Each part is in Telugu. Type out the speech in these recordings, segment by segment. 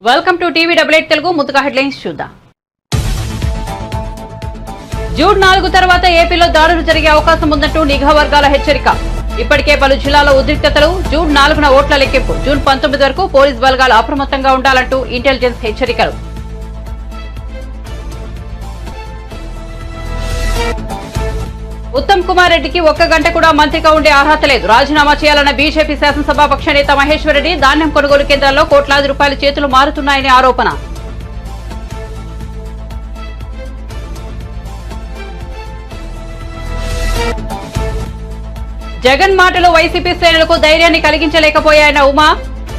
వెల్కమ్ టు టీవీ డబుల్8 తెలుగు. ముందుగా హెడ్లైన్స్ చూద్దాం. జూన్ 4 తర్వాత ఏపీలో దాడులు జరిగే అవకాశం ఉందంటూ నిఘా వర్గాల హెచ్చరిక. ఇప్పటికే పలు జిల్లాల్లో ఉద్రిక్తతలు. జూన్ 4న ఓట్ల లెక్కింపు. జూన్ 19 వరకు పోలీస్ బలగాలు అప్రమత్తంగా ఉండాలంటూ ఇంటెలిజెన్స్ హెచ్చరికలు. ఉత్తమ్ కుమార్ రెడ్డికి 1 గంట కూడా మంత్రిగా ఉండే అర్హత లేదు. రాజీనామా చేయాలన్న బీజేపీ శాసనసభాపక్ష నేత మహేశ్వర్ రెడ్డి. ధాన్యం కొనుగోలు కేంద్రాల్లో కోట్లాది రూపాయల చేతులు మారుతున్నాయని ఆరోపణ. జగన్ మాటలు వైసీపీ శ్రేణులకు ధైర్యాన్ని కలిగించలేకపోయాయన్న ఉమా.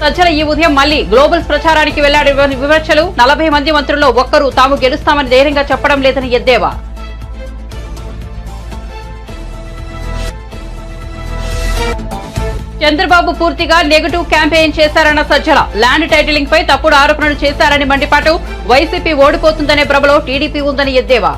సజ్జల ఈ ఉదయం మళ్లీ గ్లోబల్స్ ప్రచారానికి వెళ్లాడు. విమర్శలు. 40 మంది మంత్రుల్లో ఒక్కరు తాము గెలుస్తామని ధైర్యంగా చెప్పడం లేదని ఎద్దేవా. చంద్రబాబు పూర్తిగా నెగటివ్ క్యాంపెయిన్ చేశారన్న సజ్జల. ల్యాండ్ టైటిలింగ్ పై తప్పుడు ఆరోపణలు చేశారని మండిపాటు. వైసీపీ ఓడిపోతుందనే భ్రమలో టీడీపీ ఉందని ఎద్దేవా.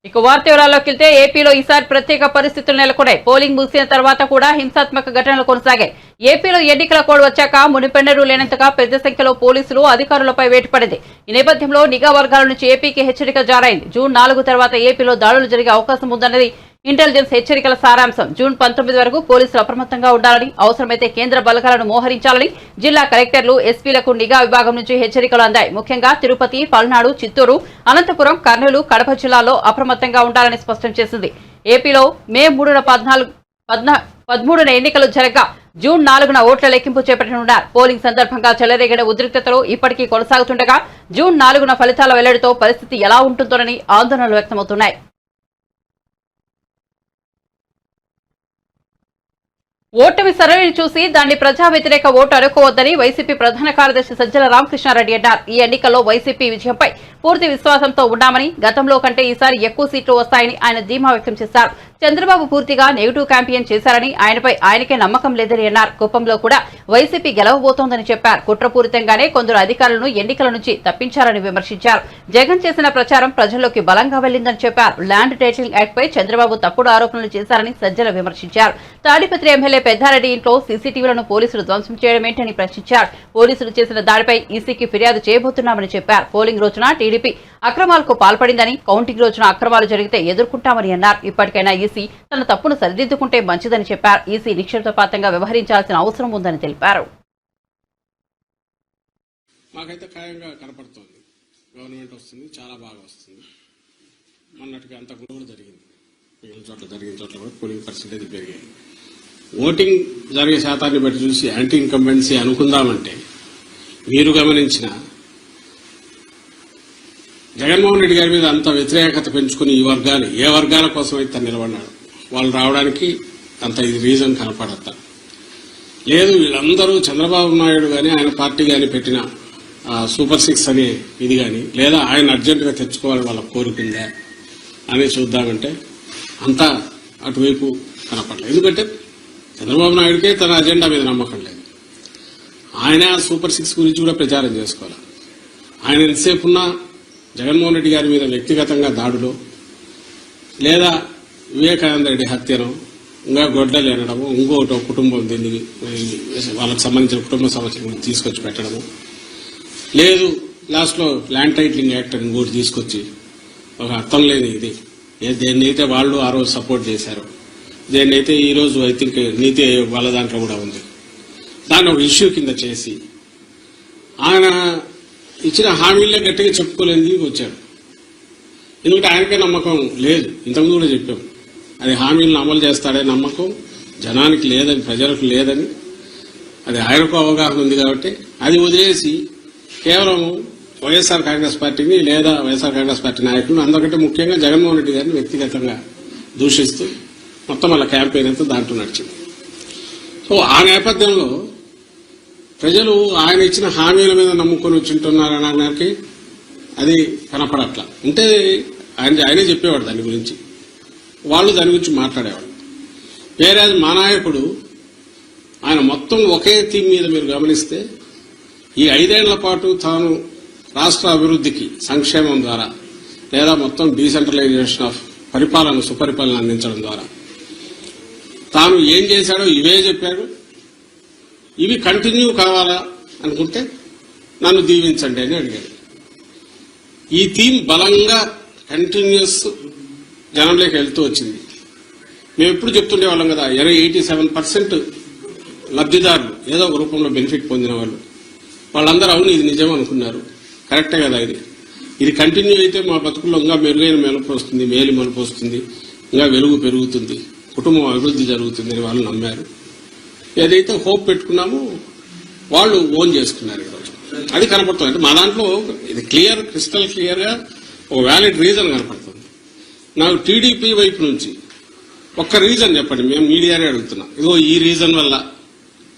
ఇక వార్త వివరాల్లోకి వెళ్తే ఏపీలో ఈసారి ప్రత్యేక పరిస్థితులు నెలకొన్నాయి. పోలింగ్ ముగిసిన తర్వాత కూడా హింసాత్మక ఘటనలు కొనసాగాయి. ఏపీలో ఎన్నికల కోడ్ వచ్చాక మునిపెన్నడూ లేనంతగా పెద్ద సంఖ్యలో పోలీసులు అధికారులపై వేటుపడింది. ఈ నేపథ్యంలో నిఘా వర్గాల నుంచి ఏపీకి హెచ్చరిక జారైంది. జూన్ 4 తర్వాత ఏపీలో దాడులు జరిగే అవకాశం ఉందన్నది ఇంటెలిజెన్స్ హెచ్చరికల సారాంశం. జూన్ 19 వరకు పోలీసులు అప్రమత్తంగా ఉండాలని, అవసరమైతే కేంద్ర బలగాలను మోహరించాలని జిల్లా కలెక్టర్లు, ఎస్పీలకు నిఘా విభాగం నుంచి హెచ్చరికలు అందాయి. ముఖ్యంగా తిరుపతి, పల్నాడు, చిత్తూరు, అనంతపురం, కర్నూలు, కడప జిల్లాలో అప్రమత్తంగా ఉండాలని స్పష్టం చేసింది. ఏపీలో మే 13న ఎన్నికలు జరగగా జూన్ 4న ఓట్ల లెక్కింపు చేపట్టనున్నారు. పోలింగ్ సందర్భంగా చెలరేగిన ఉద్రిక్తతలు ఇప్పటికీ కొనసాగుతుండగా జూన్ 4న ఫలితాల వెల్లడితో పరిస్థితి ఎలా ఉంటుందోనని ఆందోళనలు వ్యక్తమవుతున్నాయి. ఓటమి సరళిని చూసి దాన్ని ప్రజా వ్యతిరేక ఓటు అనుకోవద్దని వైసీపీ ప్రధాన కార్యదర్శి సజ్జల రామకృష్ణారెడ్డి అన్నారు. ఈ ఎన్నికల్లో వైసీపీ విజయంపై పూర్తి విశ్వాసంతో ఉన్నామని, గతంలో కంటే ఈసారి ఎక్కువ సీట్లు వస్తాయని ఆయన ధీమా వ్యక్తం చేశారు. చంద్రబాబు పూర్తిగా నెగిటివ్ క్యాంపెయిన్ చేశారని, ఆయనకే నమ్మకం లేదని అన్నారు. కుప్పంలో కూడా వైసీపీ గెలవబోతోందని చెప్పారు. కుట్రపూరితంగానే కొందరు అధికారులను ఎన్నికల నుంచి తప్పించారని విమర్శించారు. జగన్ చేసిన ప్రచారం ప్రజల్లోకి బలంగా వెళ్లిందని చెప్పారు. ల్యాండ్ టైటిలింగ్ యాక్ట్ పై చంద్రబాబు తప్పుడు ఆరోపణలు చేశారని సజ్జల విమర్శించారు. తాడిపత్రి ఎమ్మెల్యే పెద్దారెడ్డి ఇంట్లో సీసీటీవీలను పోలీసులు ధ్వంసం చేయడమేంటని ప్రశ్నించారు. పోలీసులు చేసిన దాడిపై ఈసీకి ఫిర్యాదు చేయబోతున్నామని చెప్పారు. పోలింగ్ రోజున టీడీపీ అక్రమాలకు పాల్పడిందని, కౌంటింగ్ రోజున అక్రమాలు జరిగితే ఎదుర్కొంటామని అన్నారు. ఇప్పటికైనా ఈసీ తన తప్పును సరిదిద్దుకుంటే మంచిదని చెప్పారు. ఈసీ నిక్షిప్తపాతంగా వ్యవహరించాల్సిన అవసరం ఉందని తెలిపారు. మాకైతే ఖాయంగా కనపడుతోంది. గవర్నమెంట్ వస్తుంది, చాలా బాగా వస్తుంది. మొన్నటికి అంత కూడా జరిగింది. మిగిలిన చోట్ల జరిగిన చోట్ల కూడా పోలింగ్ పర్సెంటేజ్ పెరిగాయి. ఓటింగ్ జరిగే శాతాన్ని బట్టి చూసి యాంటీ ఇన్కంబెన్సీ అనుకుందామంటే మీరు గమనించిన జగన్మోహన్ రెడ్డి గారి మీద అంత వ్యతిరేకత పెంచుకుని ఈ వర్గాలు ఏ వర్గాల కోసం అయితే నిలబడినాడు వాళ్ళు రావడానికి అంత ఇది రీజన్ కనపడతా లేదు. వీళ్ళందరూ చంద్రబాబు నాయుడు కానీ ఆయన పార్టీ కానీ పెట్టిన సూపర్ 6 అనే ఇది కానీ, లేదా ఆయన అర్జెంటుగా తెచ్చుకోవాలి వాళ్ళ కోరికిందా అని చూద్దామంటే అంతా అటువైపు కనపడలేదు. ఎందుకంటే చంద్రబాబు నాయుడికే తన అజెండా మీద నమ్మకం లేదు. ఆయన సూపర్ 6 గురించి కూడా ప్రచారం చేసుకోవాలి. ఆయన ఎంతసేపు ఉన్నా జగన్మోహన్ రెడ్డి గారి మీద వ్యక్తిగతంగా దాడులో, లేదా వివేకానంద రెడ్డి హత్యను, ఇంకా గొడ్డలు ఎనడము, ఇంకోటి కుటుంబం దీన్ని వాళ్ళకి సంబంధించిన కుటుంబ సమస్యలను తీసుకొచ్చి పెట్టడము, లేదు లాస్ట్లో ల్యాండ్ టైటిలింగ్ యాక్ట్ అని ఇంకోటి తీసుకొచ్చి ఒక అర్థం లేని ఇది దేన్నైతే వాళ్ళు ఆ రోజు సపోర్ట్ చేశారు, దేన్నైతే ఈ రోజు ఐ థింక్ నీతి ఆయోగ్ వాళ్ళ దాంట్లో కూడా ఉంది, దాన్ని ఒక ఇష్యూ కింద చేసి ఆయన ఇచ్చిన హామీలే గట్టిగా చెప్పుకోలేని వచ్చాడు. ఎందుకంటే ఆయనకే నమ్మకం లేదు. ఇంతకుముందు కూడా చెప్పాం, అది హామీలను అమలు చేస్తాడే నమ్మకం జనానికి లేదని, ప్రజలకు లేదని. అది ఆయనకు అవగాహన ఉంది కాబట్టి అది వదిలేసి కేవలం వైఎస్ఆర్ కాంగ్రెస్ పార్టీని లేదా వైఎస్ఆర్ కాంగ్రెస్ పార్టీ నాయకులను, అందుకంటే ముఖ్యంగా జగన్మోహన్ రెడ్డి గారిని వ్యక్తిగతంగా దూషిస్తూ మొత్తం వాళ్ళ క్యాంపెయిన్ అంతా దాంట్లో నడిచింది. సో ఆ నేపథ్యంలో ప్రజలు ఆయన ఇచ్చిన హామీల మీద నమ్ముకొని వచ్చింటున్నారనడానికి అది కనపడట్లా. ఉంటే ఆయనే చెప్పేవాడు దాని గురించి, వాళ్ళు దాని గురించి మాట్లాడేవాడు. వేరే మా నాయకుడు ఆయన మొత్తం ఒకే థీమ్ మీద మీరు గమనిస్తే ఈ 5 ఏళ్ల పాటు తాను రాష్ట్ర అభివృద్ధికి సంక్షేమం ద్వారా లేదా మొత్తం డీసెంట్రలైజేషన్ ఆఫ్ పరిపాలన సుపరిపాలన అందించడం ద్వారా తాను ఏం చేశాడో ఇవే చెప్పాడు. ఇవి కంటిన్యూ కావాలా అనుకుంటే నన్ను దీవించండి అని అడిగాడు. ఈ థీమ్ బలంగా కంటిన్యూస్ జనంలోకి వెళ్తూ వచ్చింది. మేము ఎప్పుడు చెప్తుండే వాళ్ళం కదా, 87% లబ్ధిదారులు ఏదో ఒక రూపంలో బెనిఫిట్ పొందిన వాళ్ళందరూ అవును ఇది నిజం అనుకున్నారు. కరెక్టే కదా, ఇది కంటిన్యూ అయితే మా బతుకుల్లో ఇంకా మెరుగైన మెలుపు వస్తుంది, మేలు మలుపు వస్తుంది, ఇంకా వెలుగు పెరుగుతుంది, కుటుంబం అభివృద్ధి జరుగుతుంది అని వాళ్ళు నమ్మారు. ఏదైతే హోప్ పెట్టుకున్నామో వాళ్ళు ఓన్ చేసుకున్నారు ఈరోజు. అది కనపడుతుంది. అంటే మా దాంట్లో ఇది క్రిస్టల్ క్లియర్ గా ఒక వ్యాలిడ్ రీజన్ కనపడుతుంది. నాకు టీడీపీ వైపు నుంచి ఒక్క రీజన్ చెప్పండి, మేము మీడియానే అడుగుతున్నాం, ఇదిగో ఈ రీజన్ వల్ల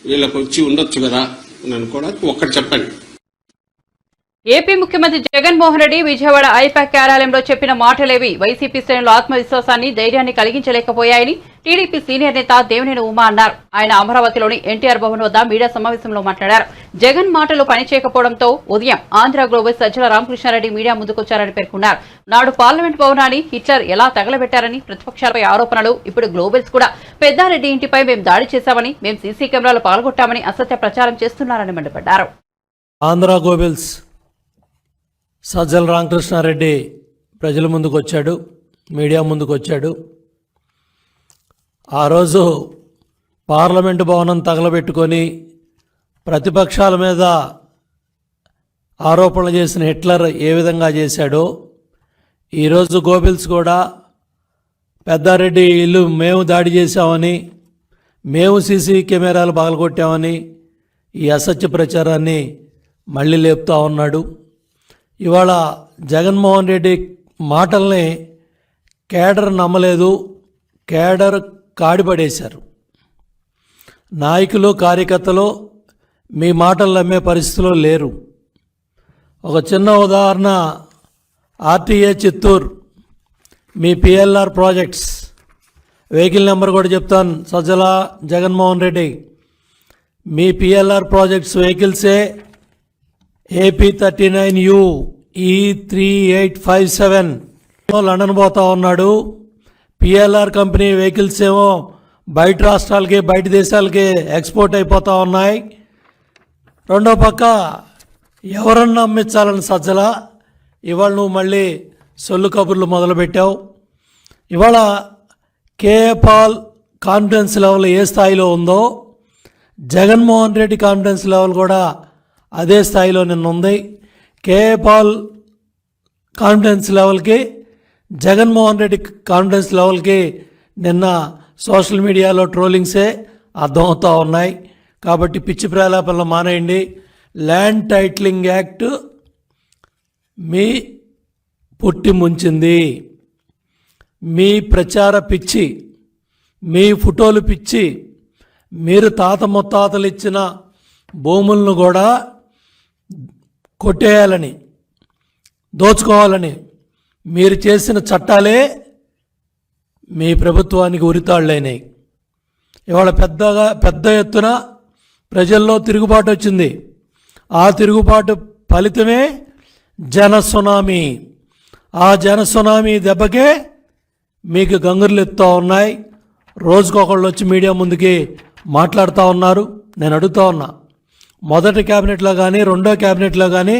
వీళ్ళకి వచ్చి ఉండొచ్చు కదా అని అనుకోవడానికి ఒక్కటి చెప్పండి. ఏపీ ముఖ్యమంత్రి జగన్మోహన్ రెడ్డి విజయవాడ ఐపాక్ కార్యాలయంలో చెప్పిన మాటలేవి వైసీపీ శ్రేణుల ఆత్మవిశ్వాసాన్ని, ధైర్యాన్ని కలిగించలేకపోయాయని టీడీపీ సీనియర్ నేత దేవినేని ఉమా అన్నారు. ఆయన అమరావతిలోని ఎన్టీఆర్ భవన్ వద్ద మీడియా సమావేశంలో మాట్లాడారు. జగన్ మాటలు పనిచేయకపోవడంతో ఉదయం ఆంధ్ర గ్లోబల్ సజ్జల రామకృష్ణారెడ్డి మీడియా ముందుకొచ్చారని పేర్కొన్నారు. నాడు పార్లమెంట్ భవనాన్ని హిట్లర్ ఎలా తగలబెట్టారని ప్రతిపక్షాలపై ఆరోపణలు. ఇప్పుడు గ్లోబల్స్ కూడా పెద్దారెడ్డి ఇంటిపై మేము దాడి చేశామని, మేము సీసీ కెమెరాలు పాల్గొట్టామని అసత్య ప్రచారం చేస్తున్నారని మండిపడ్డారు. ఆంధ్ర గ్లోబల్స్ సజ్జల రామకృష్ణారెడ్డి ప్రజల ముందుకు వచ్చాడు, మీడియా ముందుకు వచ్చాడు. ఆ రోజు పార్లమెంటు భవనం తగలబెట్టుకొని ప్రతిపక్షాల మీద ఆరోపణలు చేసిన హిట్లర్ ఏ విధంగా చేశాడో ఈరోజు గోబెల్స్ కూడా పెద్దారెడ్డి ఇల్లు మేము దాడి చేశామని, మేము సీసీ కెమెరాలు పగలగొట్టామని ఈ అసత్య ప్రచారాన్ని మళ్ళీ లేపుతా ఉన్నాడు. ఇవాళ జగన్మోహన్ రెడ్డి మాటల్ని కేడర్ నమ్మలేదు, కేడర్ కాడిపడేశారు. నాయకులు కార్యకర్తలు మీ మాటలు నమ్మే పరిస్థితిలో లేరు. ఒక చిన్న ఉదాహరణ, ఆర్టీఏ చిత్తూరు మీ పిఎల్ఆర్ ప్రాజెక్ట్స్ వెహికల్ నెంబర్ కూడా చెప్తాను. సజ్జల జగన్మోహన్ రెడ్డి మీ పిఎల్ఆర్ ప్రాజెక్ట్స్ వెహికల్సే AP39U E3857 లండన్ పోతా ఉన్నాడు. పిఎల్ఆర్ కంపెనీ వెహికల్స్ ఏమో బయట రాష్ట్రాలకి, బయట దేశాలకి ఎక్స్పోర్ట్ అయిపోతూ ఉన్నాయి. రెండో పక్క ఎవరన్నా అమ్మించాలని సజ్జల ఇవాళ నువ్వు మళ్ళీ సొల్లు కబుర్లు మొదలుపెట్టావు. ఇవాళ కేఏ పాల్ కాన్ఫిడెన్స్ లెవెల్ ఏ స్థాయిలో ఉందో జగన్మోహన్ రెడ్డి కాన్ఫిడెన్స్ లెవెల్ కూడా అదే స్థాయిలో నిన్న ఉంది. కేఏ పాల్ కాన్ఫిడెన్స్ లెవెల్కి, జగన్మోహన్ రెడ్డి కాన్ఫిడెన్స్ లెవెల్కి నిన్న సోషల్ మీడియాలో ట్రోలింగ్సే అర్థమవుతూ ఉన్నాయి. కాబట్టి పిచ్చి ప్రలాపనలు మానేయండి. ల్యాండ్ టైటిలింగ్ యాక్ట్ మీ పుట్టి ముంచింది. మీ ప్రచార పిచ్చి, మీ ఫోటోలు పిచ్చి, మీరు తాత ముత్తాతలు ఇచ్చిన భూములను కూడా కొట్టేయాలని, దోచుకోవాలని మీరు చేసిన చట్టాలే మీ ప్రభుత్వానికి ఉరితాళ్ళైనాయి. ఇవాళ పెద్ద ఎత్తున ప్రజల్లో తిరుగుబాటు వచ్చింది. ఆ తిరుగుబాటు ఫలితమే జనసునామీ. ఆ జనసునామీ దెబ్బకే మీకు గంగుర్లు ఎత్తుతూ ఉన్నాయి. రోజుకొకళ్ళు వచ్చి మీడియా ముందుకి మాట్లాడుతూ ఉన్నారు. నేను అడుగుతూ ఉన్నా, మొదటి క్యాబినెట్లో కానీ రెండో క్యాబినెట్లో కానీ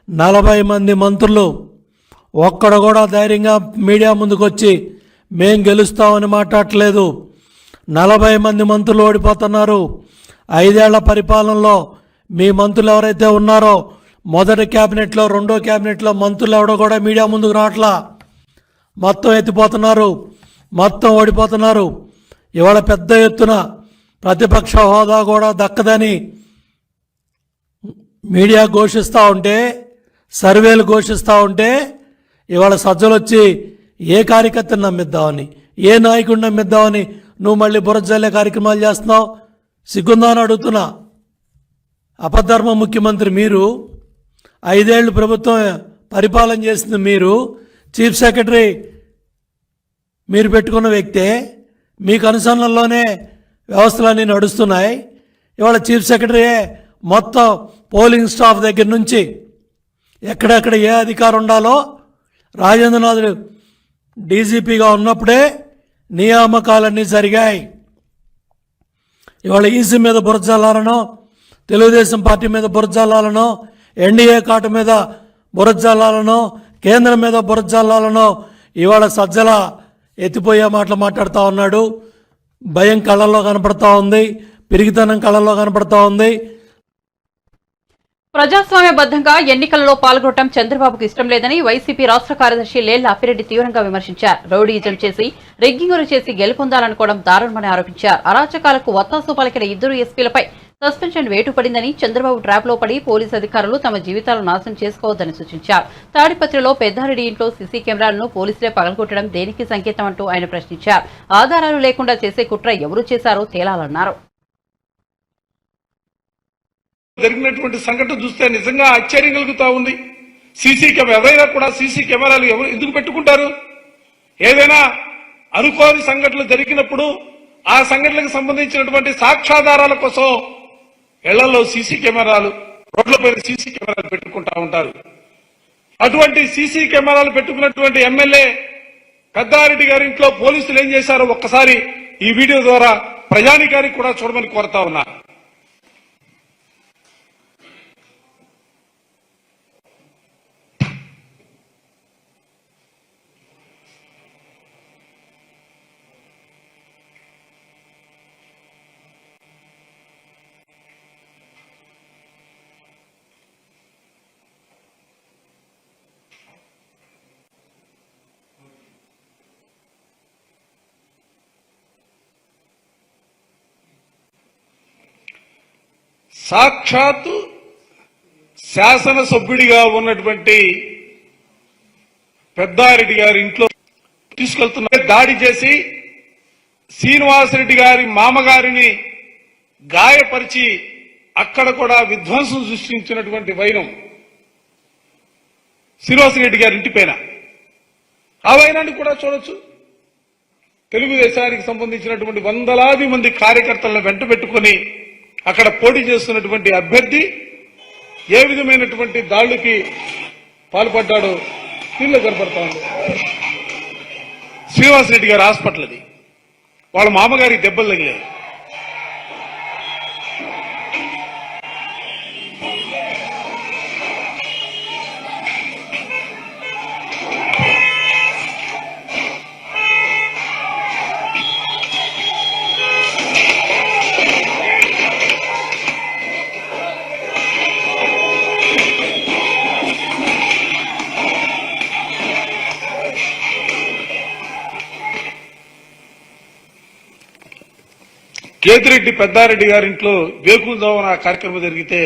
40 మంది మంత్రులు ఒక్కడ కూడా ధైర్యంగా మీడియా ముందుకు వచ్చి మేం గెలుస్తామని మాట్లాడట్లేదు. 40 మంది మంత్రులు ఓడిపోతున్నారు. 5 ఏళ్ల పరిపాలనలో మీ మంత్రులు ఎవరైతే ఉన్నారో మొదటి క్యాబినెట్లో రెండో క్యాబినెట్లో మంత్రులు ఎవడో కూడా మీడియా ముందుకు రావట్లా. మొత్తం ఎత్తిపోతున్నారు, మొత్తం ఓడిపోతున్నారు. ఇవాళ పెద్ద ఎత్తున ప్రతిపక్ష హోదా కూడా దక్కదని మీడియా ఘోషిస్తూ ఉంటే, సర్వేలు ఘోషిస్తూ ఉంటే ఇవాళ సజ్జలు వచ్చి ఏ కార్యకర్తను నమ్మిద్దామని, ఏ నాయకుడిని నమ్మిద్దామని నువ్వు మళ్ళీ బురజల్లే కార్యక్రమాలు చేస్తున్నావు. సిగ్గుందా అని అడుగుతున్నా. అపధర్మ ముఖ్యమంత్రి మీరు, 5 ఏళ్ళు ప్రభుత్వం పరిపాలన చేసింది మీరు, చీఫ్ సెక్రటరీ మీరు పెట్టుకున్న వ్యక్తే, మీకు అనుసరణలోనే వ్యవస్థలన్నీ నడుస్తున్నాయి. ఇవాళ చీఫ్ సెక్రటరీయే మొత్తం పోలింగ్ స్టాఫ్ దగ్గర నుంచి ఎక్కడెక్కడ ఏ అధికారం ఉండాలో రాజేంద్రనాథ్ డీజీపీగా ఉన్నప్పుడే నియామకాలన్నీ జరిగాయి. ఇవాళ ఈసీ మీద బురద జల్లాలనో, తెలుగుదేశం పార్టీ మీద బురద జల్లాలనో, ఎన్డీఏ కాటు మీద బురద జల్లాలనో, కేంద్రం మీద బురద జల్లాలనో ఇవాళ సజ్జల ఎత్తిపోయే మాటలు మాట్లాడుతూ ఉన్నాడు. భయం కళ్ళల్లో కనపడతా ఉంది, పిరిగితనం కళ్ళల్లో కనపడతా ఉంది. ప్రజాస్వామ్యబద్ధంగా ఎన్నికలలో పాల్గొనడం చంద్రబాబుకు ఇష్టం లేదని వైసీపీ రాష్ట్ర కార్యదర్శి లేళ్ల అప్పిరెడ్డి తీవ్రంగా విమర్శించారు. రౌడీయిజం చేసి రిగ్గింగులు చేసి గెలుపొందాలనుకోవడం దారుణమని ఆరోపించారు. అరాచకాలకు వత్తాసు పలికిన ఇద్దరు ఎస్పీలపై సస్పెన్షన్ వేటు పడిందని, చంద్రబాబు ట్రాప్ లో పడి పోలీసు అధికారులు తమ జీవితాలను నాశనం చేసుకోవద్దని సూచించారు. తాడిపత్రిలో పెద్దారెడ్డి ఇంట్లో సీసీ కెమెరాలను పోలీసులే పగలగొట్టడం దేనికి సంకేతం అంటూ ఆయన ప్రశ్నించారు. ఆధారాలు లేకుండా చేసే కుట్ర ఎవరు చేశారో తేలాలన్నారు. జరిగినటువంటి సంఘటన చూస్తే నిజంగా ఆశ్చర్యం కలుగుతా ఉంది. ఎవరైనా కూడా సీసీ కెమెరాలు ఎవరు ఎందుకు పెట్టుకుంటారు? ఏదైనా అనుకోని సంఘటనలు జరిగినప్పుడు ఆ సంఘటనలకు సంబంధించినటువంటి సాక్ష్యాధారాల కోసం ఇళ్లలో సీసీ కెమెరాలు, రోడ్లపై సీసీ కెమెరాలు పెట్టుకుంటా ఉంటారు. అటువంటి సీసీ కెమెరాలు పెట్టుకున్నటువంటి ఎమ్మెల్యే పెద్దారెడ్డి గారి ఇంట్లో పోలీసులు ఏం చేశారో ఒక్కసారి ఈ వీడియో ద్వారా ప్రజానికానికి కూడా చూడమని కోరుతా ఉన్నా. సాక్షాత్తు శాసనసభ్యుడిగా ఉన్నటువంటి పెద్దారెడ్డి గారి ఇంట్లో తీసుకెళ్తున్న దాడి చేసి శ్రీనివాసరెడ్డి గారి మామగారిని గాయపరిచి అక్కడ కూడా విధ్వంసం సృష్టించినటువంటి వైరం శ్రీనివాసరెడ్డి గారి ఇంటి పైన. ఆ వైరాన్ని కూడా చూడొచ్చు. తెలుగుదేశానికి సంబంధించినటువంటి వందలాది మంది కార్యకర్తలను వెంట పెట్టుకుని అక్కడ పోటీ చేస్తున్నటువంటి అభ్యర్థి ఏ విధమైనటువంటి దాడులకి పాల్పడ్డాడో దీనిలో కనపడతా ఉంది. శ్రీనివాసరెడ్డి గారి హాస్పిటల్ అది, వాళ్ళ మామగారికి దెబ్బలు తగిలాయి. కేతిరెడ్డి పెద్దారెడ్డి గారింట్లో వేకువజామున కార్యక్రమం జరిగితే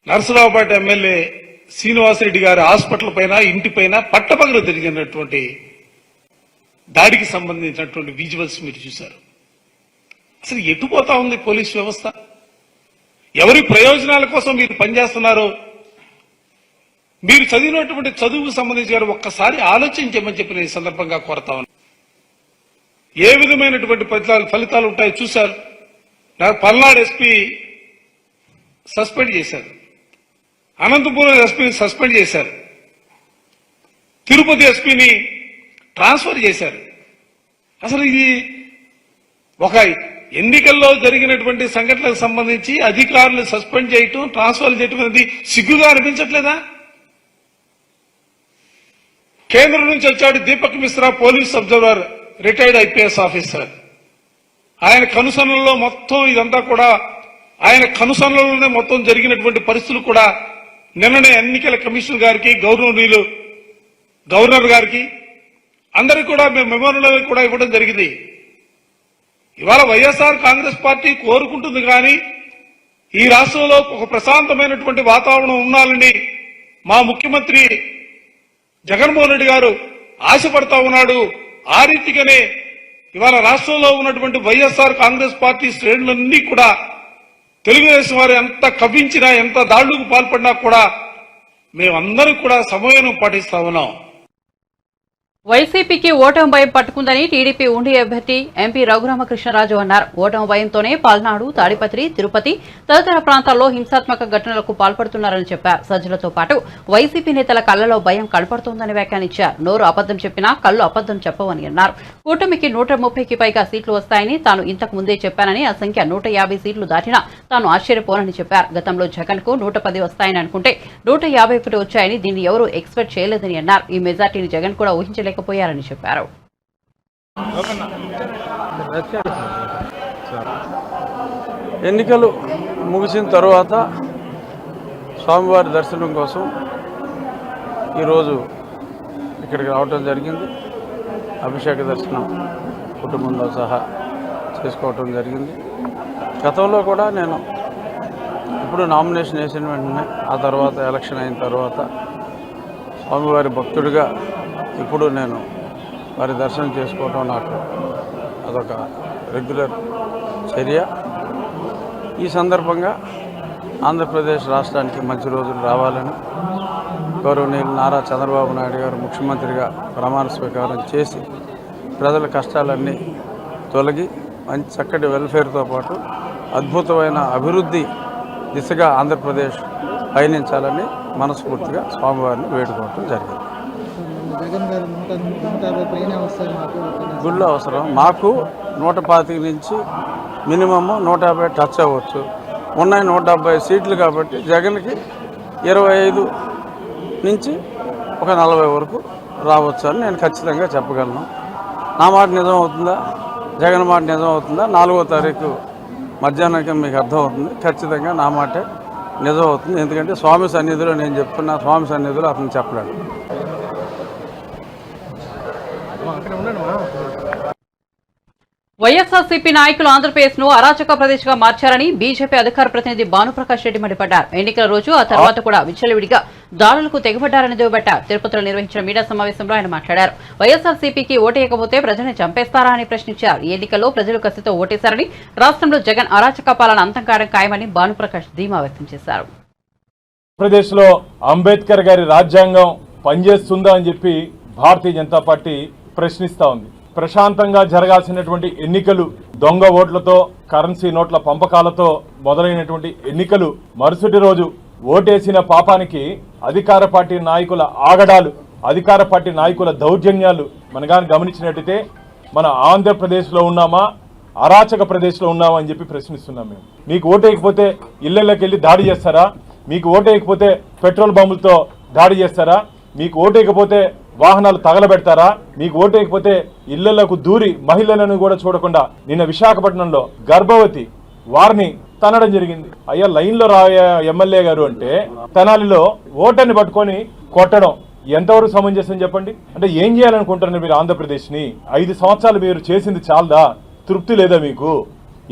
నరసరావుపేట ఎమ్మెల్యే శ్రీనివాసరెడ్డి గారి హాస్పిటల్ పైన, ఇంటి పైన పట్టపగలు జరిగినటువంటి దాడికి సంబంధించినటువంటి విజువల్స్ మీరు చూశారు. అసలు ఎటుపోతా ఉంది పోలీస్ వ్యవస్థ? ఎవరి ప్రయోజనాల కోసం మీరు పనిచేస్తున్నారో మీరు చదివినటువంటి చదువుకు సంబంధించి ఒక్కసారి ఆలోచించమని చెప్పిన ఈ సందర్భంగా కోరుతా ఉన్నాను. ఏ విధమైనటువంటి ఫలితాలు ఉంటాయో చూశారు. పల్నాడు ఎస్పీ సస్పెండ్ చేశారు, అనంతపురం ఎస్పీని సస్పెండ్ చేశారు, తిరుపతి ఎస్పీని ట్రాన్స్ఫర్ చేశారు. అసలు ఇది ఒక ఎన్నికల్లో జరిగినటువంటి సంఘటనలకు సంబంధించి అధికారులు సస్పెండ్ చేయటం, ట్రాన్స్ఫర్ చేయటం అనేది సిగ్గుగా అనిపించట్లేదా? కేంద్రం నుంచి వచ్చాడు Deepak Mishra, police observer, retired IPS officer. ఆయన కనుసన్నల్లో మొత్తం ఇదంతా కూడా ఆయన కనుసన్నల్లోనే మొత్తం జరిగినటువంటి పరిస్థితులు కూడా నిన్ననే ఎన్నికల కమిషన్ గారికి, గవర్నర్ గారికి అందరికీ కూడా మెమోరియల్ కూడా ఇవ్వడం జరిగింది. ఇవాళ వైఎస్ఆర్ కాంగ్రెస్ పార్టీ కోరుకుంటుంది కానీ ఈ రాష్ట్రంలో ఒక ప్రశాంతమైనటువంటి వాతావరణం ఉండాలని మా ముఖ్యమంత్రి జగన్మోహన్ రెడ్డి గారు ఆశపడతా ఉన్నాడు. ఆ రీతిగానే ఇవాళ రాష్ట్రంలో ఉన్నటువంటి వైఎస్ఆర్ కాంగ్రెస్ పార్టీ శ్రేణులన్నీ కూడా తెలుగుదేశం వారు ఎంత కవ్వించినా, ఎంత దాడులకు పాల్పడినా కూడా మేమందరం కూడా సమన్వయం పాటిస్తా ఉన్నాం. వైసీపీకి ఓటమి భయం పట్టుకుందని టీడీపీ ఉండి అభ్యర్థి ఎంపీ రఘురామకృష్ణరాజు అన్నారు. ఓటమి భయంతోనే పల్నాడు, తాడిపత్రి, తిరుపతి తదితర ప్రాంతాల్లో హింసాత్మక ఘటనలకు పాల్పడుతున్నారని చెప్పారు. సజ్జలతో పాటు వైసీపీ నేతల కళ్లలో భయం కనపడుతోందని వ్యాఖ్యానించారు. నోరు అబద్దం చెప్పినా కళ్ళు అబద్దం చెప్పవని అన్నారు. కూటమికి 130కి పైగా సీట్లు వస్తాయని తాను ఇంతకు ముందే చెప్పానని, ఆ సంఖ్య 150 సీట్లు దాటినా తాను ఆశ్చర్యపోనని చెప్పారు. గతంలో జగన్ కు 110 వస్తాయని అనుకుంటే 151 వచ్చాయని దీన్ని ఎవరూ ఎక్స్పెక్ట్ చేయలేదని అన్నారు. ఈ మెజార్టీని జగన్ కూడా ఊహించలేకపోయారని చెప్పారు. ఎన్నికలు ముగిసిన తర్వాత స్వామివారి దర్శనం కోసం ఈరోజు ఇక్కడికి రావటం జరిగింది. అభిషేక దర్శనం కుటుంబంతో సహా చేసుకోవటం జరిగింది. గతంలో కూడా నేను ఇప్పుడు నామినేషన్ వేసిన వెంటనే ఆ తర్వాత ఎలక్షన్ అయిన తర్వాత స్వామివారి భక్తుడిగా ఇప్పుడు నేను వారి దర్శనం చేసుకోవటం నాకు అదొక రెగ్యులర్ చర్య. ఈ సందర్భంగా ఆంధ్రప్రదేశ్ రాష్ట్రానికి మంచి రోజులు రావాలని గౌరవనీయులు నారా చంద్రబాబు నాయుడు గారు ముఖ్యమంత్రిగా ప్రమాణ స్వీకారం చేసి ప్రజల కష్టాలన్నీ తొలగి మంచి చక్కటి వెల్ఫేర్తో పాటు అద్భుతమైన అభివృద్ధి దిశగా ఆంధ్రప్రదేశ్ పయనించాలని మనస్ఫూర్తిగా స్వామివారిని వేడుకోవటం జరిగింది. గుళ్ళు అవసరం మాకు 125 నుంచి మినిమమ్ 150 టచ్ అవ్వచ్చు. ఉన్నాయి 170 సీట్లు కాబట్టి జగన్కి 25 నుంచి ఒక 40 వరకు రావచ్చు అని నేను ఖచ్చితంగా చెప్పగలను. నా మాట నిజం అవుతుందా, జగన్ మాట నిజం అవుతుందా 4వ తారీఖు మధ్యాహ్నానికి మీకు అర్థమవుతుంది. ఖచ్చితంగా నా మాటే నిజం అవుతుంది. ఎందుకంటే స్వామి సన్నిధిలో నేను చెప్తున్నా, స్వామి సన్నిధిలో అతను చెప్పలేడు. వైఎస్ఆర్సీపీ నాయకులు ఆంధ్రప్రదేశ్ ను అరాచక ప్రదేశ్ గా మార్చారని బీజేపీ అధికార ప్రతినిధి భానుప్రకాష్ రెడ్డి మండిపడ్డారు. ఎన్నికల రోజు ఆ తర్వాత కూడా విచ్చలవిడిగా దాడులకు తెగబడ్డారని దుయ్యబట్టారు. తిరుపతిలో నిర్వహించిన మీడియా సమావేశంలో ఆయన మాట్లాడారు. వైఎస్ఆర్సీపీకి ఓటేయకపోతే ప్రజల్ని చంపేస్తారా అని ప్రశ్నించారు. ఈ ఎన్నికల్లో ప్రజలు కసితో ఓటేశారని, రాష్ట్రంలో జగన్ అరాచక పాలన అంతం కావడం ఖాయమని భానుప్రకాష్ ధీమా వ్యక్తం చేశారు. ఆంధ్రప్రదేశ్ లో అంబేద్కర్ గారి రాజ్యాంగం పనిచేస్తుందా అని చెప్పి భారతీయ జనతా పార్టీ ప్రశ్నిస్తా ఉంది. ప్రశాంతంగా జరగాల్సినటువంటి ఎన్నికలు దొంగ ఓట్లతో, కరెన్సీ నోట్ల పంపకాలతో మొదలైనటువంటి ఎన్నికలు మరుసటి రోజు ఓటేసిన పాపానికి అధికార పార్టీ నాయకుల ఆగడాలు, అధికార పార్టీ నాయకుల దౌర్జన్యాలు మనగాని గమనించినట్టయితే మన ఆంధ్రప్రదేశ్లో ఉన్నామా, అరాచక ప్రదేశ్లో ఉన్నామా అని చెప్పి ప్రశ్నిస్తున్నాం. మేము మీకు ఓటేయకపోతే ఇళ్లలోకి వెళ్ళి దాడి చేస్తారా? మీకు ఓటేయకపోతే పెట్రోల్ బాంబులతో దాడి చేస్తారా? మీకు ఓటేయకపోతే వాహనాలు తగలబెడతారా? మీకు ఓటేయకపోతే ఇళ్లలోకి దూరి మహిళలను కూడా చూడకుండా నిన్న విశాఖపట్నంలో గర్భవతి వారిని తనడం జరిగింది. అయ్యా లైన్లో రాయ ఎమ్మెల్యే గారు అంటే తెనాలిలో ఓటర్ని పట్టుకొని కొట్టడం ఎంతవరకు సమంజసం చెప్పండి? అంటే ఏం చేయాలనుకుంటున్నారు మీరు ఆంధ్రప్రదేశ్ని? 5 సంవత్సరాలు మీరు చేసింది చాలదా? తృప్తి లేదా మీకు?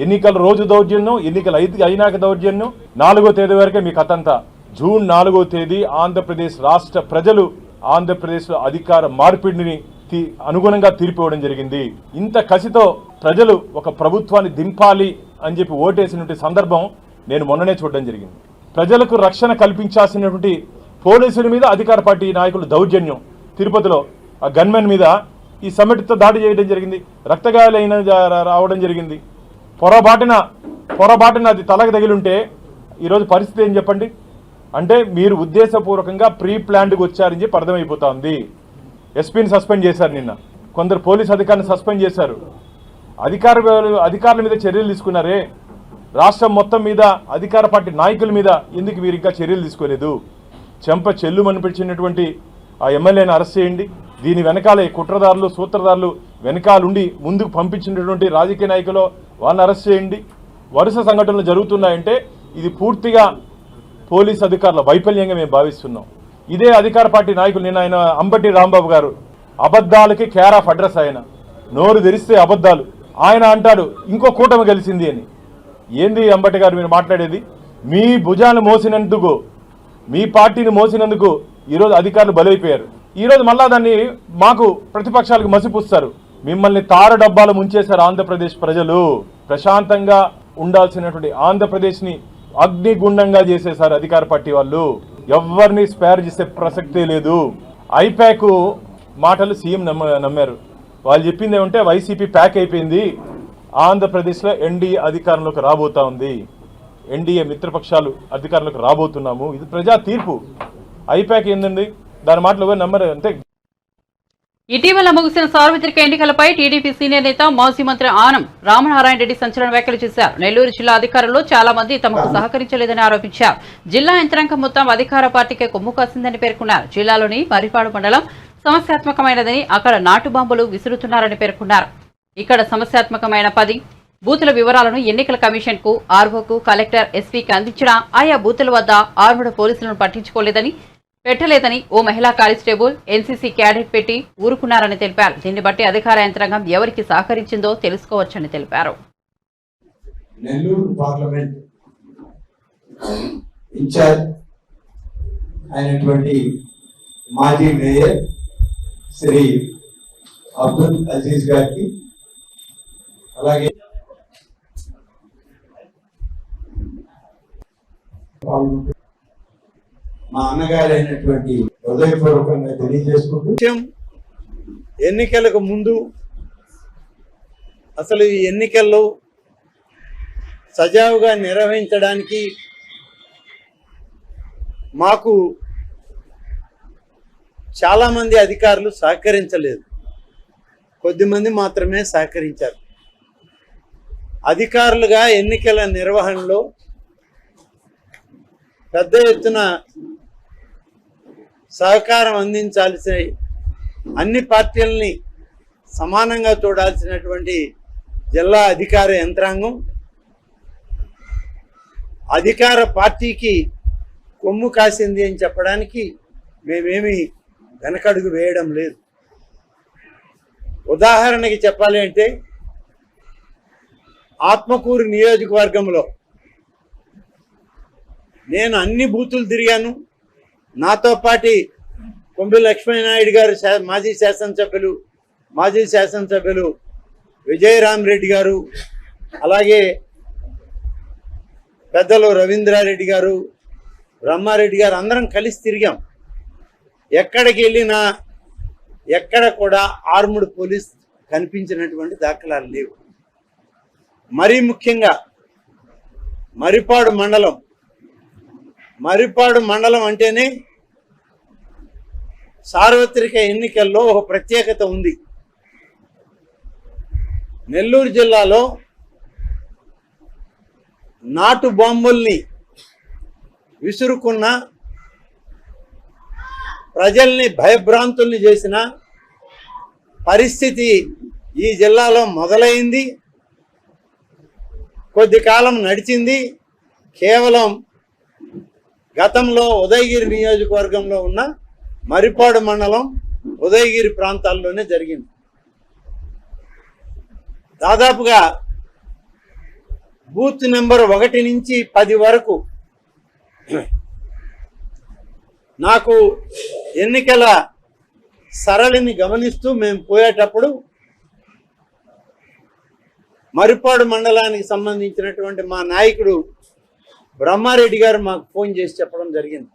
ఎన్నికల రోజు దౌర్జన్యం, ఎన్నికలు అయినాక దౌర్జన్యం. 4వ తేదీ వరకే మీ కథంతా. జూన్ 4వ తేదీ ఆంధ్రప్రదేశ్ రాష్ట్ర ప్రజలు ఆంధ్రప్రదేశ్లో అధికార మార్పిడిని అనుగుణంగా తీర్పు ఇవ్వడం జరిగింది. ఇంత కసితో ప్రజలు ఒక ప్రభుత్వాన్ని దింపాలి అని చెప్పి ఓటేసినటువంటి సందర్భం నేను మొన్ననే చూడడం జరిగింది. ప్రజలకు రక్షణ కల్పించాల్సినటువంటి పోలీసుల మీద అధికార పార్టీ నాయకులు దౌర్జన్యం. తిరుపతిలో ఆ గన్మెన్ మీద ఈ సమిటితో దాడి చేయడం జరిగింది. రక్తగాయాలైన రావడం జరిగింది. పొరబాటున అది తలకు తగిలింటే ఈరోజు పరిస్థితి ఏం చెప్పండి? అంటే మీరు ఉద్దేశపూర్వకంగా ప్రీ ప్లాన్డ్గా వచ్చారని చెప్పి అర్థమైపోతా ఉంది. ఎస్పీని సస్పెండ్ చేశారు నిన్న, కొందరు పోలీస్ అధికారిని సస్పెండ్ చేశారు. అధికారుల మీద చర్యలు తీసుకున్నారే, రాష్ట్రం మొత్తం మీద అధికార పార్టీ నాయకుల మీద ఎందుకు మీరు ఇంకా చర్యలు తీసుకోలేదు? చెంప చెల్లుమనిపించినటువంటి ఆ ఎమ్మెల్యేని అరెస్ట్ చేయండి. దీని వెనకాల కుట్రదారులు, సూత్రధారులు వెనకాలుండి ముందుకు పంపించినటువంటి రాజకీయ నాయకులు వాళ్ళని అరెస్ట్ చేయండి. వరుస సంఘటనలు జరుగుతున్నాయంటే ఇది పూర్తిగా పోలీస్ అధికారుల వైఫల్యంగా మేము భావిస్తున్నాం. ఇదే అధికార పార్టీ నాయకులు నిన్న ఆయన అంబటి రాంబాబు గారు అబద్ధాలకి కేర్ ఆఫ్ అడ్రస్. ఆయన నోరు తెరిస్తే అబద్ధాలు. ఆయన అంటాడు ఇంకో కూటమి గెలిచింది అని. ఏంది అంబటి గారు మీరు మాట్లాడేది? మీ భుజాన్ని మోసినందుకు, మీ పార్టీని మోసినందుకు ఈరోజు అధికారులు బలైపోయారు. ఈరోజు మళ్ళా దాన్ని మాకు ప్రతిపక్షాలకు మసిపూస్తారు. మిమ్మల్ని తార డబ్బాలు ముంచేశారు ఆంధ్రప్రదేశ్ ప్రజలు. ప్రశాంతంగా ఉండాల్సినటువంటి ఆంధ్రప్రదేశ్ని అగ్నిగుండంగా చేసేశారు అధికార పార్టీ వాళ్ళు. ఎవరిని స్పేర్ చేసే ప్రసక్తే లేదు. ఐపాక్ మాటలు సీఎం నమ్మారు. వాళ్ళు చెప్పింది ఏమంటే వైసీపీ ప్యాక్ అయిపోయింది, ఆంధ్రప్రదేశ్లో ఎన్డీఏ అధికారంలోకి రాబోతా ఉంది, ఎన్డీఏ మిత్రపక్షాలు అధికారంలోకి రాబోతున్నాము, ఇది ప్రజా తీర్పు. ఐప్యాక్ ఏందండి, దాని మాటలు ఎవరు నమ్మరు అంతే. ఇటీవల ముగిసిన సార్వత్రిక ఎన్నికలపై టీడీపీ సీనియర్ నేత మాజీ మంత్రి ఆనం రామనారాయణ రెడ్డి సంచలన వ్యాఖ్యలు చేశారు. నెల్లూరు జిల్లా అధికారుల్లో చాలా మంది తమకు సహకరించలేదని ఆరోపించారు. జిల్లా యంత్రాంగం మొత్తం అధికార పార్టీకే కొమ్ము కాసిందని పేర్కొన్నారు. జిల్లాలోని మర్రిపాడు మండలం సమస్యాత్మకమైనదని, అక్కడ నాటు బాంబులు విసురుతున్నారని పేర్కొన్నారు. ఇక్కడ సమస్యాత్మకమైన 10 బూతుల వివరాలను ఎన్నికల కమిషన్ కు, ఆర్ఓకు, కలెక్టర్, ఎస్పీకి అందించినా ఆయా బూతుల వద్ద ఆర్ముడు పోలీసులను పెట్టలేదని ఓ మహిళా కానిస్టేబుల్ ఎన్సీసీ క్యాడెట్ పెట్టి ఊరుకున్నారని తెలిపారు. దీన్ని బట్టి అధికార యంత్రాంగం ఎవరికి సహకరించిందో తెలుసుకోవచ్చని తెలిపారు. నెల్లూరు పార్లమెంట్ ఇన్ఛార్జ్ అయినటువంటి మాజీ మేయర్ శ్రీ అబ్దుల్ అజీజ్ గారికి, అలాగే మా అన్నగారైనటువంటి హృదయపూర్వకంగా తెలియజేసుకుంటూ, ఎన్నికలకు ముందు అసలు ఈ ఎన్నికల్లో సజావుగా నిర్వహించడానికి మాకు చాలామంది అధికారులు సహకరించలేదు, కొద్దిమంది మాత్రమే సహకరించారు. అధికారులుగా ఎన్నికల నిర్వహణలో పెద్ద ఎత్తున సహకారం అందించాల్సిన, అన్ని పార్టీలని సమానంగా చూడాల్సినటువంటి జిల్లా అధికార యంత్రాంగం అధికార పార్టీకి కొమ్ము కాసింది అని చెప్పడానికి మేమేమి వెనకడుగు వేయడం లేదు. ఉదాహరణకి చెప్పాలి అంటే, ఆత్మకూరు నియోజకవర్గంలో నేను అన్ని బూతులు తిరిగాను. నాతో పాటి కొంబి లక్ష్మీనాయుడు గారు మాజీ శాసనసభ్యులు విజయరామరెడ్డి గారు, అలాగే పెద్దలు రవీంద్రారెడ్డి గారు, బ్రహ్మారెడ్డి గారు అందరం కలిసి తిరిగాం. ఎక్కడికి వెళ్ళినా ఎక్కడ కూడా ఆర్ముడ్ పోలీస్ కనిపించినటువంటి దాఖలాలు లేవు. మరీ ముఖ్యంగా మర్రిపాడు మండలం అంటేనే సార్వత్రిక ఎన్నికల్లో ఒక ప్రత్యేకత ఉంది. నెల్లూరు జిల్లాలో నాటు బాంబుల్ని విసురుకున్న, ప్రజల్ని భయభ్రాంతుల్ని చేసిన పరిస్థితి ఈ జిల్లాలో మొదలైంది. కొద్ది కాలం నడిచింది. కేవలం గతంలో ఉదయగిరి నియోజకవర్గంలో ఉన్న మర్రిపాడు మండలం, ఉదయగిరి ప్రాంతాల్లోనే జరిగింది. దాదాపుగా బూత్ నెంబర్ 1 నుంచి 10 వరకు నాకు ఎన్నికల సరళిని గమనిస్తూ మేము పోయేటప్పుడు మర్రిపాడు మండలానికి సంబంధించినటువంటి మా నాయకుడు బ్రహ్మారెడ్డి గారు మాకు ఫోన్ చేసి చెప్పడం జరిగింది.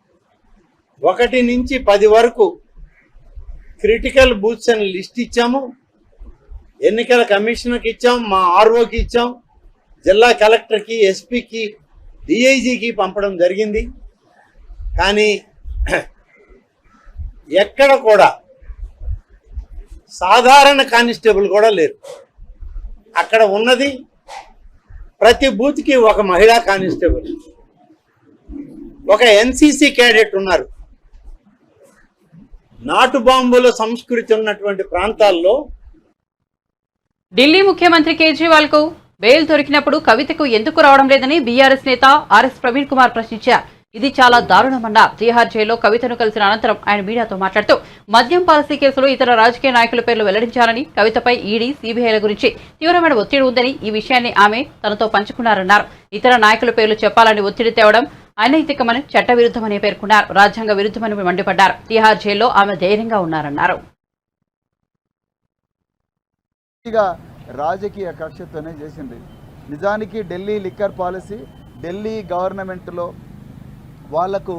1 నుంచి 10 వరకు క్రిటికల్ బూత్స్ అని లిస్ట్ ఇచ్చాము. ఎన్నికల కమిషనర్కి ఇచ్చాం, మా ఆర్ఓకి ఇచ్చాం, జిల్లా కలెక్టర్కి, ఎస్పీకి, డిఐజీకి పంపడం జరిగింది. కానీ ఎక్కడ కూడా సాధారణ కానిస్టేబుల్ కూడా లేరు. అక్కడ ఉన్నది ప్రతి బూత్కి ఒక మహిళా కానిస్టేబుల్, ఒక ఎన్సీసీ క్యాడెట్ ఉన్నారు. నాటు బాంబుల సంస్కృతి ఉన్నటువంటి ప్రాంతాల్లో ఢిల్లీ ముఖ్యమంత్రి కేజ్రీవాల్ కు బెయిల్ దొరికినప్పుడు కవితకు ఎందుకు రావడం లేదని బీఆర్ఎస్ నేత ఆర్ఎస్ ప్రవీణ్ కుమార్ ప్రశ్నించారు. ఇది చాలా దారుణమన్నారు. తీహార్ జైల్లో కవితను కలిసిన అనంతరం ఆయన మీడియాతో మాట్లాడుతూ మద్యం పాలసీ కేసులో ఇతర రాజకీయ నాయకుల పేర్లు వెల్లడించారని, కవితపై ఈడీ, సీబీఐల గురించి తీవ్రమైన ఒత్తిడి ఉందని, ఈ విషయాన్ని ఆమె తనతో పంచుకున్నారన్నారు. ఇతర నాయకుల పేర్లు చెప్పాలని ఒత్తిడి తేవడం అనైతికమని, చట్టవిరుద్ధమని పేర్కొన్నారు. రాజ్యాంగ విరుద్ధమని మండిపడ్డారు. తీహార్ జైల్లో ఆమె ధైర్యంగా ఉన్నారన్నారు. రాజకీయ కక్షతోనే చేసింది. నిజానికి ఢిల్లీ లిక్కర్ పాలసీ, ఢిల్లీ గవర్నమెంట్లో వాళ్లకు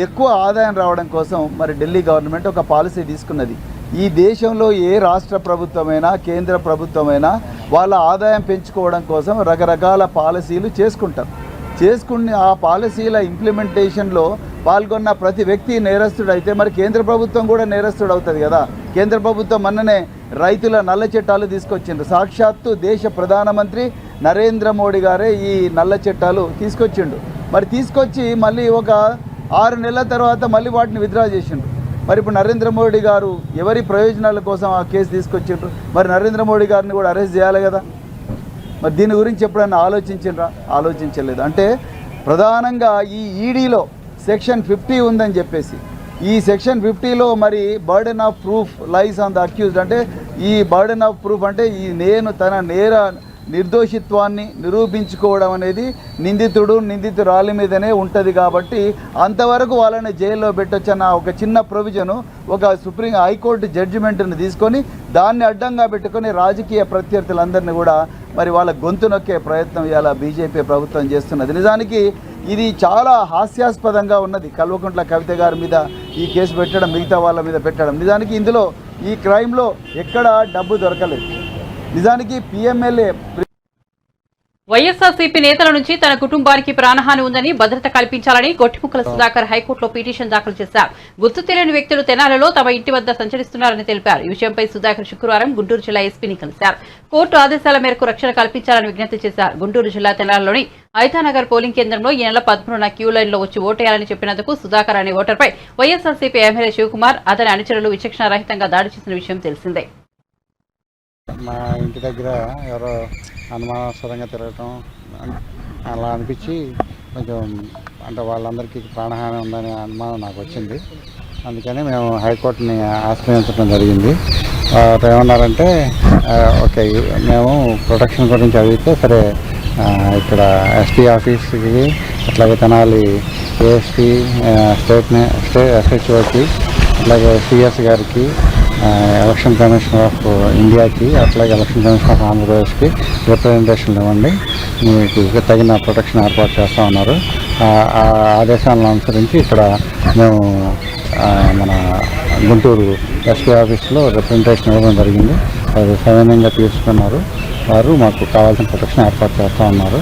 ఎక్కువ ఆదాయం రావడం కోసం మరి ఢిల్లీ గవర్నమెంట్ ఒక పాలసీ తీసుకున్నది. ఈ దేశంలో ఏ రాష్ట్ర ప్రభుత్వమైనా కేంద్ర ప్రభుత్వమైనా వాళ్ళ ఆదాయం పెంచుకోవడం కోసం రకరకాల పాలసీలు చేసుకుని ఆ పాలసీల ఇంప్లిమెంటేషన్లో పాల్గొన్న ప్రతి వ్యక్తి నేరస్తుడు అయితే మరి కేంద్ర ప్రభుత్వం కూడా నేరస్తుడు అవుతుంది కదా. కేంద్ర ప్రభుత్వం మొన్ననే రైతుల నల్ల చట్టాలు తీసుకొచ్చిండ్రు. సాక్షాత్తు దేశ ప్రధానమంత్రి నరేంద్ర మోడీ గారే ఈ నల్ల చట్టాలు తీసుకొచ్చిండు. మరి తీసుకొచ్చి మళ్ళీ ఒక 6 నెలల తర్వాత మళ్ళీ వాటిని విత్డ్రా చేసిండ్రు. మరి ఇప్పుడు నరేంద్ర మోడీ గారు ఎవరి ప్రయోజనాల కోసం ఆ కేసు తీసుకొచ్చిండ్రు? మరి నరేంద్ర మోడీ గారిని కూడా అరెస్ట్ చేయాలి కదా. మరి దీని గురించి ఎప్పుడైనా ఆలోచించిండ్రా? ఆలోచించలేదు. అంటే ప్రధానంగా ఈ ఈడీలో సెక్షన్ 50 ఉందని చెప్పేసి ఈ సెక్షన్ 50లో మరి burden of proof lies on the accused. అంటే ఈ బర్డెన్ ఆఫ్ ప్రూఫ్ అంటే ఈ తన నేర నిర్దోషిత్వాన్ని నిరూపించుకోవడం అనేది నిందితురాలి మీదనే ఉంటుంది. కాబట్టి అంతవరకు వాళ్ళని జైల్లో పెట్టొచ్చన్న ఒక చిన్న ప్రొవిజను ఒక హైకోర్టు జడ్జిమెంట్ని తీసుకొని దాన్ని అడ్డంగా పెట్టుకొని రాజకీయ ప్రత్యర్థులందరినీ కూడా మరి వాళ్ళ గొంతు నొక్కే ప్రయత్నం ఇవాళ బీజేపీ ప్రభుత్వం చేస్తున్నది. నిజానికి ఇది చాలా హాస్యాస్పదంగా ఉన్నది. కల్వకుంట్ల కవిత గారి మీద ఈ కేసు పెట్టడం, మిగతా వాళ్ళ మీద పెట్టడం. నిజానికి ఇందులో ఈ క్రైమ్లో ఎక్కడ డబ్బు దొరకలేదు. నిజానికి పిఎంఎల్ఏ వైఎస్ఆర్సీపీ నేతల నుంచి తన కుటుంబానికి ప్రాణహాని ఉందని భద్రత కల్పించాలని గొట్టిముక్కల సుధాకర్ హైకోర్టులో పిటిషన్ దాఖలు చేశారు. గుర్తు తెలియని వ్యక్తులు తెనాలిలో తమ ఇంటి వద్ద సంచరిస్తున్నారని తెలిపారు. ఈ విషయంపై సుధాకర్ శుక్రవారం గుంటూరు జిల్లా ఎస్పీని కలిశారు. కోర్టు ఆదేశాల మేరకు రక్షణ కల్పించాలని విజ్ఞప్తి చేశారు. గుంటూరు జిల్లా తెనాలిలోని ఐతానగర్ పోలింగ్ కేంద్రంలో ఈ నెల 13న క్యూ లైన్ లో వచ్చి ఓటేయాలని చెప్పినందుకు సుధాకర్ అనే ఓటర్పై వైఎస్ఆర్సీపీ ఎమ్మెల్యే శివకుమార్ అతని అనుచరులు విచక్షణారహితంగా దాడి చేసిన విషయం తెలిసిందే. మా ఇంటి దగ్గర ఎవరో అనుమానాస్పదంగా తిరగటం అలా అనిపించి కొంచెం అంటే వాళ్ళందరికీ ప్రాణహాని ఉందనే అనుమానం నాకు వచ్చింది. అందుకని మేము హైకోర్టుని ఆశ్రయించడం జరిగింది. ఏమన్నారంటే ఓకే మేము ప్రొటెక్షన్ గురించి అడిగితే సరే ఇక్కడ ఎస్పీ ఆఫీస్కి అట్లాగే తెనాలి ఏఎస్పీ స్టేట్ ఎస్హెచ్ఓకి అట్లాగే సిఎస్ గారికి ఎలక్షన్ కమిషన్ ఆఫ్ ఇండియాకి అట్లాగే ఎలక్షన్ కమిషన్ ఆఫ్ ఆంధ్రప్రదేశ్కి రిప్రజెంటేషన్లు ఇవ్వండి, మీకు తగిన ప్రొటెక్షన్ ఏర్పాటు చేస్తూ ఉన్నారు. ఆ ఆదేశాలను అనుసరించి ఇక్కడ మేము మన గుంటూరు ఎస్పీ ఆఫీస్లో రిప్రజెంటేషన్ ఇవ్వడం జరిగింది. అది సవినయంగా తీసుకున్నారు. వారు మాకు కావాల్సిన ప్రొటెక్షన్ ఏర్పాటు చేస్తూ ఉన్నారు.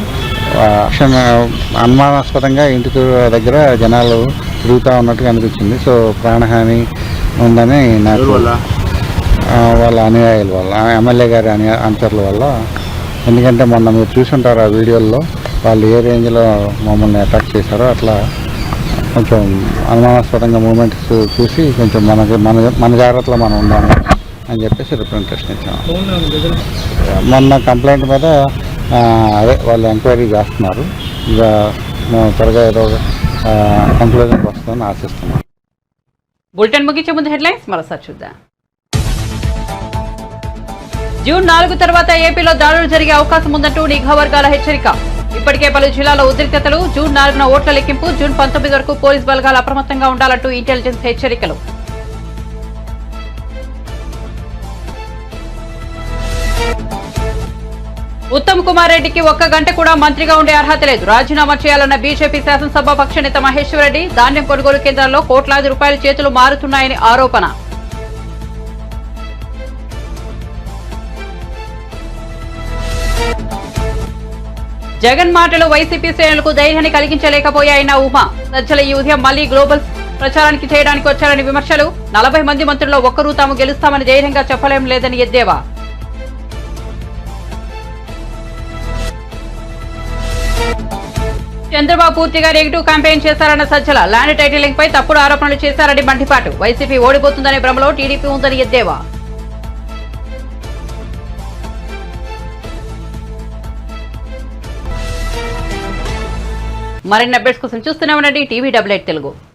అనుమానాస్పదంగా ఇంటి దగ్గర జనాలు తిరుగుతూ ఉన్నట్టుగా అనిపించింది. సో ప్రాణహాని ఉందని నాకు వాళ్ళ అనుయాయుల వల్ల, ఎమ్మెల్యే గారి అనుచరుల వల్ల. ఎందుకంటే మొన్న మీరు చూసుంటారు ఆ వీడియోల్లో వాళ్ళు ఏ రేంజ్లో మమ్మల్ని అటాక్ చేశారో అట్లా కొంచెం అనుమానాస్పదంగా మూమెంట్స్ చూసి కొంచెం మన జాగ్రత్తలో మనం ఉండాలి అని చెప్పేసి రిప్రజెంటేషన్ ఇచ్చాము. మొన్న కంప్లైంట్ మీద అదే వాళ్ళు ఎంక్వైరీ చేస్తున్నారు. ఇక మేము త్వరగా ఏదో కంక్లూజన్కి వస్తుందని ఆశిస్తున్నాం. బులెటిన్ ముగించే ముందు హెడ్లైన్స్ మరోసారి చూద్దాం. జూన్ 4 తర్వాత ఏపీలో దాడులు జరిగే అవకాశం ఉందంటూ నిఘా వర్గాల హెచ్చరిక. ఇప్పటికే పలు జిల్లాలో ఉద్రిక్తతలు. జూన్ 4న ఓట్ల లెక్కింపు. జూన్ 19 వరకు పోలీస్ బలగాలు అప్రమత్తంగా ఉండాలంటూ ఇంటెలిజెన్స్ హెచ్చరికలు. ఉత్తమ్ కుమార్ రెడ్డికి 1 గంట కూడా మంత్రిగా ఉండే అర్హత లేదు. రాజీనామా చేయాలన్న బీజేపీ శాసనసభ పక్ష నేత మహేశ్వర్ రెడ్డి. ధాన్యం కొనుగోలు కేంద్రాల్లో కోట్లాది రూపాయల చేతులు మారుతున్నాయని ఆరోపణ. జగన్ మాటలు వైసీపీ శ్రేణులకు ధైర్యాన్ని కలిగించలేకపోయాయన్న ఉమా. సజ్జల ఈ ఉదయం మళ్లీ గ్లోబల్ ప్రచారానికి చేయడానికి వచ్చారని విమర్శలు. 40 మంది మంత్రుల్లో ఒక్కరూ తాము గెలుస్తామని ధైర్యంగా చెప్పలేం లేదని ఎద్దేవా. చంద్రబాబు పూర్తిగా నెగిటివ్ క్యాంపెయిన్ చేశారన్న సజ్జల. ల్యాండ్ టైటిలింగ్ పై తప్పుడు ఆరోపణలు చేశారని మండిపాటు. వైసీపీ ఓడిపోతుందనే భ్రమలో టీడీపీ ఉందని ఎద్దేవా. మరిన్ని అప్డేట్స్ కోసం చూస్తూనే ఉండండి టీవీ 88 తెలుగు.